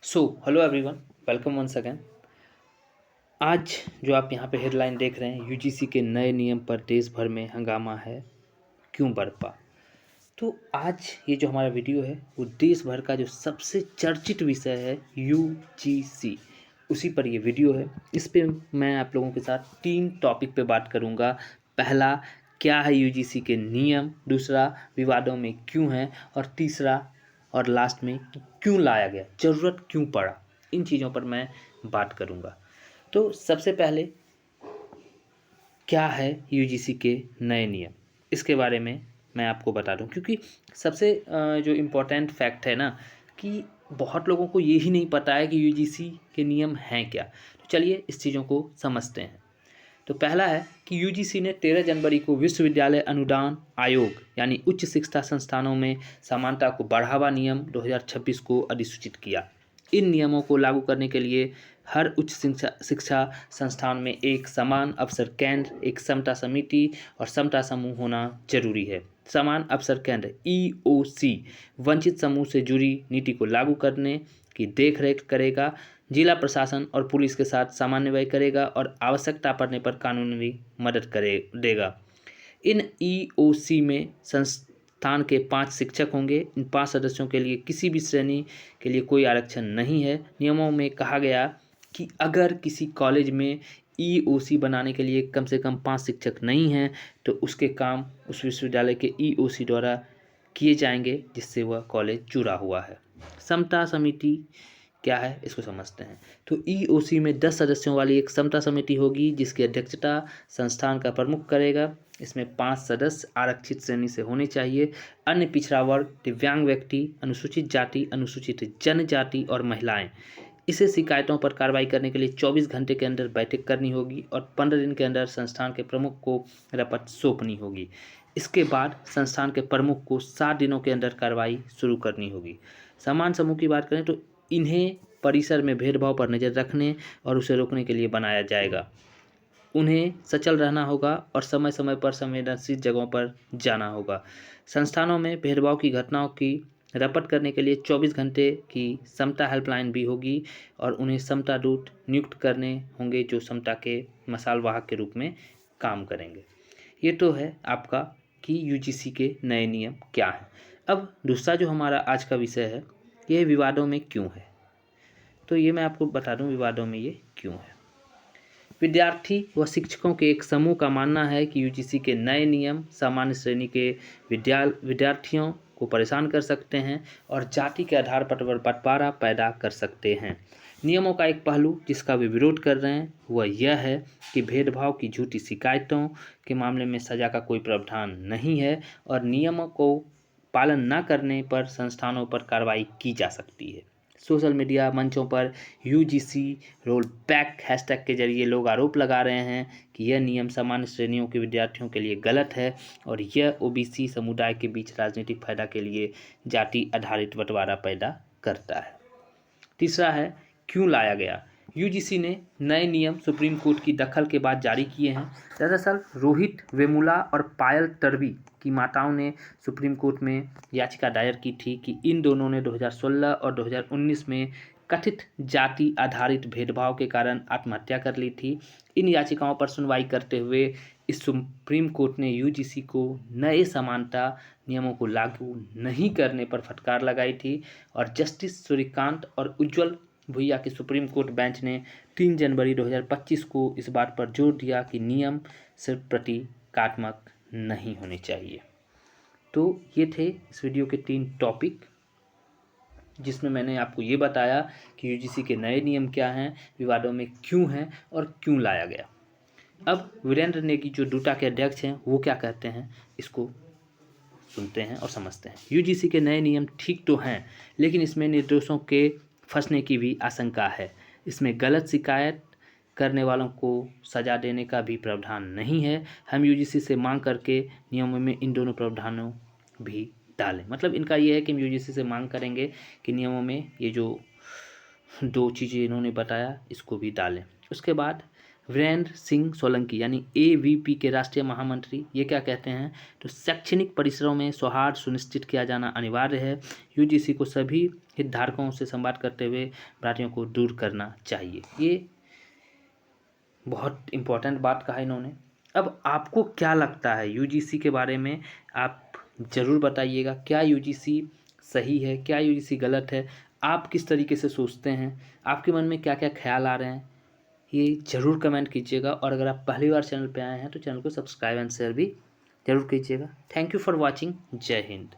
Hello everyone, welcome once again. आज जो आप यहाँ पे हेडलाइन देख रहे हैं, यूजीसी के नए नियम पर देश भर में हंगामा है, क्यों बरपा। तो आज ये जो हमारा वीडियो है वो देश भर का जो सबसे चर्चित विषय है यूजीसी, उसी पर ये वीडियो है। इस पे मैं आप लोगों के साथ 3 टॉपिक पे बात करूँगा। पहला, क्या है यूजीसी के नियम, दूसरा, विवादों में क्यों है, और तीसरा और लास्ट में कि क्यों लाया गया, ज़रूरत क्यों पड़ा। इन चीज़ों पर मैं बात करूँगा। तो सबसे पहले, क्या है यूजीसी के नए नियम, इसके बारे में मैं आपको बता दूं, क्योंकि सबसे जो इम्पोर्टेंट फैक्ट है ना, कि बहुत लोगों को ये ही नहीं पता है कि यूजीसी के नियम हैं क्या। तो चलिए इस चीज़ों को समझते हैं। तो पहला है कि यूजीसी ने 13 जनवरी को विश्वविद्यालय अनुदान आयोग यानी उच्च शिक्षा संस्थानों में समानता को बढ़ावा नियम 2026 को अधिसूचित किया। इन नियमों को लागू करने के लिए हर उच्च शिक्षा संस्थान में एक समान अवसर केंद्र, एक समता समिति और समता समूह होना जरूरी है। समान अवसर केंद्र ईओसी वंचित समूह से जुड़ी नीति को लागू करने की देखरेख करेगा, जिला प्रशासन और पुलिस के साथ समन्वय करेगा और आवश्यकता पड़ने पर कानूनी मदद देगा। इन ईओसी में संस्थान के 5 शिक्षक होंगे। इन 5 सदस्यों के लिए किसी भी श्रेणी के लिए कोई आरक्षण नहीं है। नियमों में कहा गया कि अगर किसी कॉलेज में ईओसी बनाने के लिए कम से कम 5 शिक्षक नहीं हैं तो उसके काम उस विश्वविद्यालय के ईओसी द्वारा किए जाएंगे जिससे वह कॉलेज जुड़ा हुआ है। समता समिति क्या है, इसको समझते हैं। तो ईओसी में 10 सदस्यों वाली एक समता समिति होगी जिसकी अध्यक्षता संस्थान का प्रमुख करेगा। इसमें 5 सदस्य आरक्षित श्रेणी से होने चाहिए। अन्य पिछड़ा वर्ग, दिव्यांग व्यक्ति, अनुसूचित जाति, अनुसूचित जनजाति और महिलाएं। इसे शिकायतों पर कार्रवाई करने के लिए 24 घंटे के अंदर बैठक करनी होगी और 15 दिन के अंदर संस्थान के प्रमुख को रपट सौंपनी होगी। इसके बाद संस्थान के प्रमुख को 7 दिनों के अंदर कार्रवाई शुरू करनी होगी। समान समूह की बात करें तो इन्हें परिसर में भेदभाव पर नज़र रखने और उसे रोकने के लिए बनाया जाएगा। उन्हें सचल रहना होगा और समय समय पर संवेदनशील जगहों पर जाना होगा। संस्थानों में भेदभाव की घटनाओं की रपट करने के लिए 24 घंटे की समता हेल्पलाइन भी होगी और उन्हें समता दूत नियुक्त करने होंगे जो समता के मसाल वाहक के रूप में काम करेंगे। ये तो है आपका कि यूजीसी के नए नियम क्या हैं। अब दूसरा जो हमारा आज का विषय है, ये विवादों में क्यों है। तो ये मैं आपको बता दूं विवादों में ये क्यों है। विद्यार्थी व शिक्षकों के एक समूह का मानना है कि यूजीसी के नए नियम सामान्य श्रेणी के विद्यार्थियों को परेशान कर सकते हैं और जाति के आधार पर बंटवारा पैदा कर सकते हैं। नियमों का एक पहलू जिसका वे विरोध कर रहे हैं वह यह है कि भेदभाव की झूठी शिकायतों के मामले में सजा का कोई प्रावधान नहीं है और नियमों को पालन न करने पर संस्थानों पर कार्रवाई की जा सकती है। सोशल मीडिया मंचों पर यूजीसी रोल बैक हैशटैग के जरिए लोग आरोप लगा रहे हैं कि यह नियम सामान्य श्रेणियों के विद्यार्थियों के लिए गलत है और यह ओबीसी समुदाय के बीच राजनीतिक फायदा के लिए जाति आधारित बंटवारा पैदा करता है। तीसरा है, क्यों लाया गया। यूजीसी ने नए नियम सुप्रीम कोर्ट की दखल के बाद जारी किए हैं। दरअसल रोहित वेमुला और पायल तडवी की माताओं ने सुप्रीम कोर्ट में याचिका दायर की थी कि इन दोनों ने 2016 और 2019 में कथित जाति आधारित भेदभाव के कारण आत्महत्या कर ली थी। इन याचिकाओं पर सुनवाई करते हुए इस सुप्रीम कोर्ट ने यूजीसी को नए समानता नियमों को लागू नहीं करने पर फटकार लगाई थी और जस्टिस सूर्यकांत और उज्ज्वल भुइया के सुप्रीम कोर्ट बेंच ने 3 जनवरी 2025 को इस बात पर जोर दिया कि नियम सिर्फ प्रतीकात्मक नहीं होने चाहिए। तो ये थे इस वीडियो के 3 टॉपिक जिसमें मैंने आपको ये बताया कि यूजीसी के नए नियम क्या हैं, विवादों में क्यों हैं और क्यों लाया गया। अब वीरेंद्र नेगी जो डूटा के अध्यक्ष हैं वो क्या कहते हैं, इसको सुनते हैं और समझते हैं। यूजीसी के नए नियम ठीक तो हैं, लेकिन इसमें निर्दोषों के फंसने की भी आशंका है। इसमें गलत शिकायत करने वालों को सजा देने का भी प्रावधान नहीं है। हम यूजीसी से मांग करके नियमों में इन दोनों प्रावधानों भी डालें। मतलब इनका ये है कि हम यूजीसी से मांग करेंगे कि नियमों में ये जो 2 चीज़ें इन्होंने बताया इसको भी डालें। उसके बाद वीरेंद्र सिंह सोलंकी यानी AVP के राष्ट्रीय महामंत्री, ये क्या कहते हैं, तो शैक्षणिक परिसरों में सौहार्द सुनिश्चित किया जाना अनिवार्य है। UGC को सभी हितधारकों से संवाद करते हुए भ्रांतियों को दूर करना चाहिए। ये बहुत इम्पोर्टेंट बात कहा इन्होंने। अब आपको क्या लगता है UGC के बारे में, आप ज़रूर बताइएगा। क्या UGC सही है, क्या UGC गलत है, आप किस तरीके से सोचते हैं, आपके मन में क्या क्या ख्याल आ रहे हैं, ये ज़रूर कमेंट कीजिएगा। और अगर आप पहली बार चैनल पे आए हैं तो चैनल को सब्सक्राइब एंड शेयर भी ज़रूर कीजिएगा। Thank you for watching. जय हिंद।